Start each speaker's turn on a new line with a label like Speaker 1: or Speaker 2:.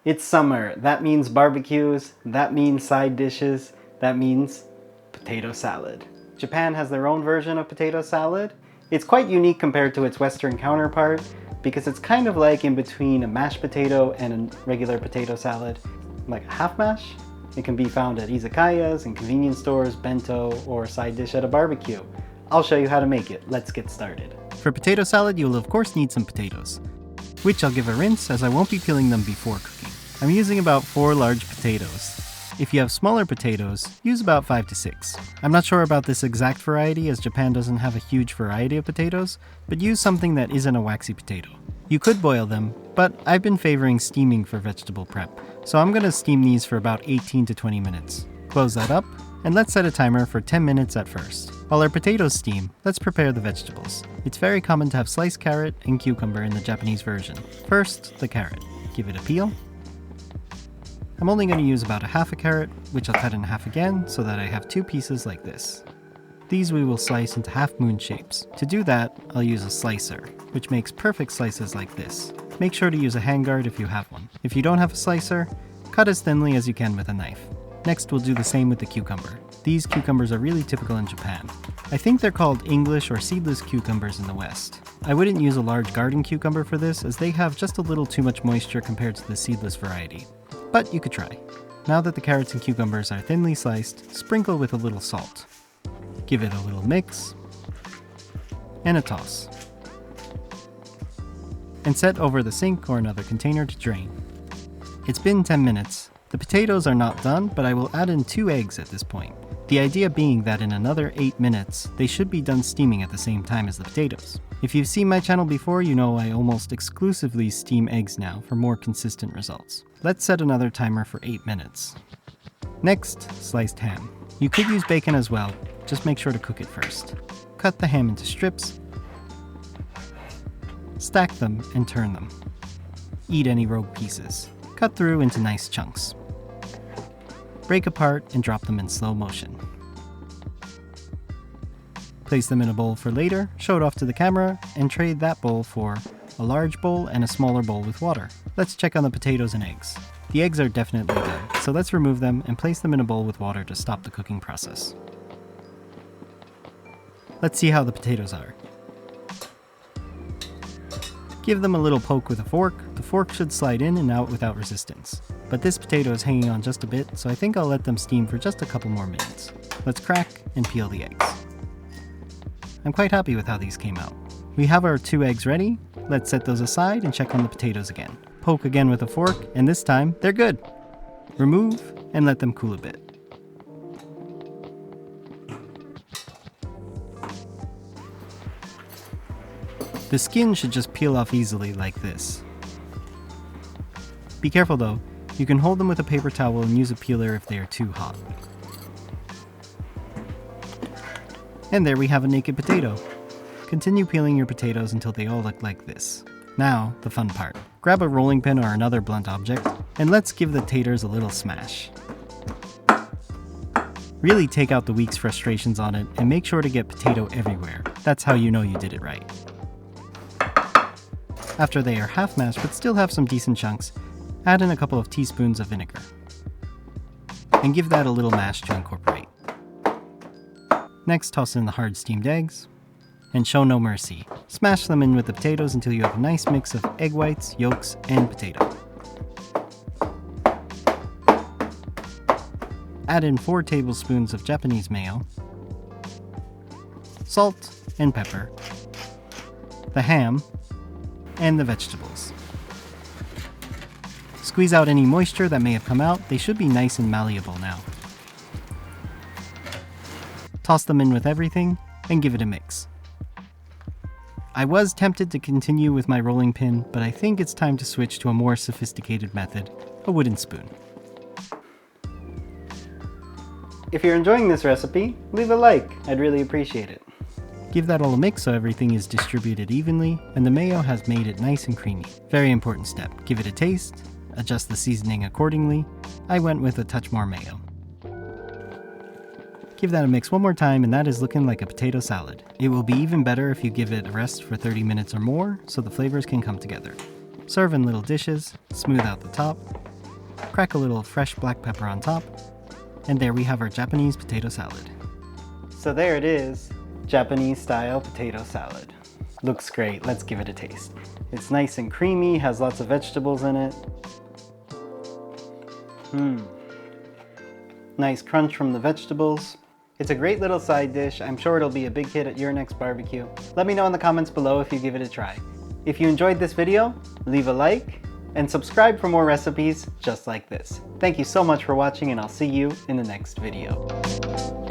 Speaker 1: It's summer. That means barbecues, that means side dishes, that means potato salad. Japan has their own version of potato salad. It's quite unique compared to its Western counterpart because it's kind of like in between a mashed potato and a regular potato salad, like a half mash. It can be found at izakayas and convenience stores, bento, or side dish at a barbecue. I'll show you how to make it. Let's get started. For potato salad, you'll of course need some potatoes, which I'll give a rinse as I won't be peeling them before cooking. I'm using about 4 large potatoes. If you have smaller potatoes, use about 5 to 6. I'm not sure about this exact variety as Japan doesn't have a huge variety of potatoes, but use something that isn't a waxy potato. You could boil them, but I've been favoring steaming for vegetable prep, so I'm going to steam these for about 18 to 20 minutes. Close that up, and let's set a timer for 10 minutes at first. While our potatoes steam, let's prepare the vegetables. It's very common to have sliced carrot and cucumber in the Japanese version. First, the carrot. Give it a peel. I'm only going to use about a half a carrot, which I'll cut in half again so that I have 2 pieces like this. These we will slice into half moon shapes. To do that, I'll use a slicer, which makes perfect slices like this. Make sure to use a handguard if you have one. If you don't have a slicer, cut as thinly as you can with a knife. Next, we'll do the same with the cucumber. These cucumbers are really typical in Japan. I think they're called English or seedless cucumbers in the West. I wouldn't use a large garden cucumber for this as they have just a little too much moisture compared to the seedless variety. But you could try. Now that the carrots and cucumbers are thinly sliced, sprinkle with a little salt. Give it a little mix and a toss. And set over the sink or another container to drain. It's been 10 minutes. The potatoes are not done, but I will add in 2 eggs at this point. The idea being that in another 8 minutes, they should be done steaming at the same time as the potatoes. If you've seen my channel before, you know I almost exclusively steam eggs now for more consistent results. Let's set another timer for 8 minutes. Next, sliced ham. You could use bacon as well, just make sure to cook it first. Cut the ham into strips, stack them and turn them. Eat any rogue pieces. Cut through into nice chunks. Break apart and drop them in slow motion. Place them in a bowl for later, show it off to the camera, and trade that bowl for a large bowl and a smaller bowl with water. Let's check on the potatoes and eggs. The eggs are definitely good, so let's remove them and place them in a bowl with water to stop the cooking process. Let's see how the potatoes are. Give them a little poke with a fork. The fork should slide in and out without resistance. But this potato is hanging on just a bit, so I think I'll let them steam for just a couple more minutes. Let's crack and peel the eggs. I'm quite happy with how these came out. We have our 2 eggs ready. Let's set those aside and check on the potatoes again. Poke again with a fork, and this time, they're good. Remove and let them cool a bit. The skin should just peel off easily like this. Be careful though, you can hold them with a paper towel and use a peeler if they are too hot. And there we have a naked potato. Continue peeling your potatoes until they all look like this. Now, the fun part. Grab a rolling pin or another blunt object, and let's give the taters a little smash. Really take out the week's frustrations on it and make sure to get potato everywhere. That's how you know you did it right. After they are half mashed but still have some decent chunks, add in a couple of teaspoons of vinegar. And give that a little mash to incorporate. Next, toss in the hard steamed eggs. And show no mercy. Smash them in with the potatoes until you have a nice mix of egg whites, yolks, and potato. Add in 4 tablespoons of Japanese mayo, salt and pepper, the ham, and the vegetables. Squeeze out any moisture that may have come out. They should be nice and malleable now. Toss them in with everything and give it a mix. I was tempted to continue with my rolling pin, but I think it's time to switch to a more sophisticated method, a wooden spoon. If you're enjoying this recipe, leave a like, I'd really appreciate it. Give that all a mix so everything is distributed evenly, and the mayo has made it nice and creamy. Very important step, give it a taste, adjust the seasoning accordingly. I went with a touch more mayo. Give that a mix one more time and that is looking like a potato salad. It will be even better if you give it a rest for 30 minutes or more so the flavors can come together. Serve in little dishes, smooth out the top, crack a little fresh black pepper on top, and there we have our Japanese potato salad. So there it is, Japanese style potato salad. Looks great, let's give it a taste. It's nice and creamy, has lots of vegetables in it. Nice crunch from the vegetables. It's a great little side dish. I'm sure it'll be a big hit at your next barbecue. Let me know in the comments below if you give it a try. If you enjoyed this video, leave a like and subscribe for more recipes just like this. Thank you so much for watching, and I'll see you in the next video.